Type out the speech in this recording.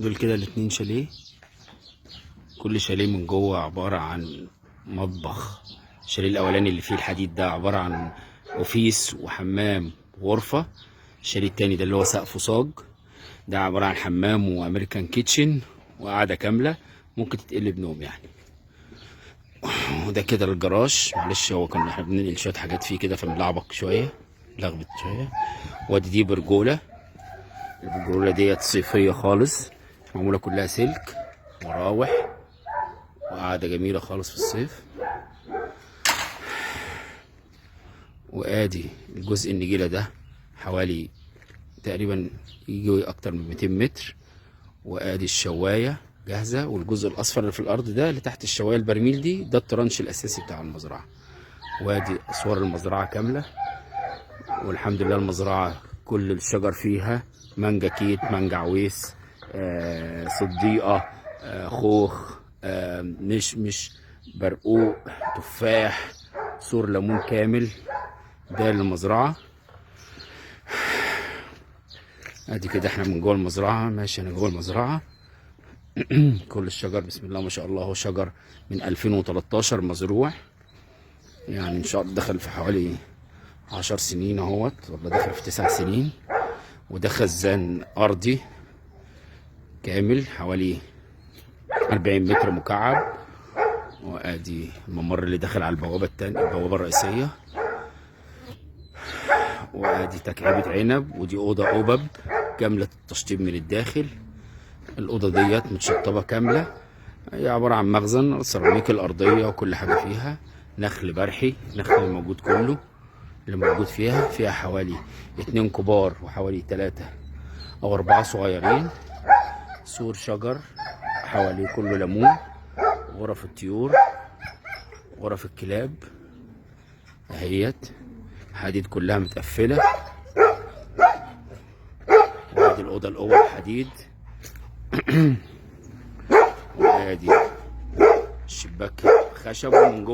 دول كده الاتنين شاليه. كل شاليه من جوه عبارة عن مطبخ. الشاليه الاولاني اللي فيه الحديد ده عبارة عن اوفيس وحمام وغرفة. الشاليه التاني ده اللي هو سقفه صاج، ده عبارة عن حمام وامريكان كيتشن وقعدة كاملة ممكن تتقلب نوم يعني. وده كده الجراج. معلش هو كنا احنا بننقل شوية حاجات فيه كده فبنلعبك شوية، لغبت شوية. وادي دي برجولة. البرجولة ديت صيفية خالص، معمولة كلها سلك، مراوح، وقعدة جميلة خالص في الصيف. وادي الجزء النجيلة ده حوالي تقريبا يجي اكتر من 200 متر. وادي الشواية جاهزة، والجزء الاصفر اللي في الارض ده اللي تحت الشواية البرميل دي ده الترانش الاساسي بتاع المزرعة. وادي اسوار المزرعة كاملة، والحمد لله المزرعة كل الشجر فيها مانجا كيت، مانجا عويس، صديقة، خوخ، مشمش، برقوق، تفاح، سور ليمون كامل. ده المزرعة. ادي كده احنا من جوه المزرعة. ماشي انا جوه المزرعة. كل الشجر بسم الله ما شاء الله، هو شجر من 2013 مزروع، يعني ان شاء الله دخل في حوالي 10 سنين اهوت، ولا دخل في 9 سنين. وده خزان ارضي كامل حوالي 40 متر مكعب. وادي الممر اللي داخل على البوابة التانية، البوابة الرئيسية. وادي تكعيبة عنب. ودي اوضة اوبب كاملة التشطيب من الداخل. الأوضة ديت متشطبة كاملة، هي عبارة عن مخزن سيراميك الأرضية وكل حاجة فيها. نخل برحي، نخل الموجود كله اللي موجود فيها حوالي 2 كبار وحوالي 3 أو 4 صغيرين. سور شجر حوالي كله ليمون. غرف الطيور، غرف الكلاب اهيت، حديد كلها متقفلة. وادي الأوضة الأول حديد. وادي الشباك خشب ومن جوه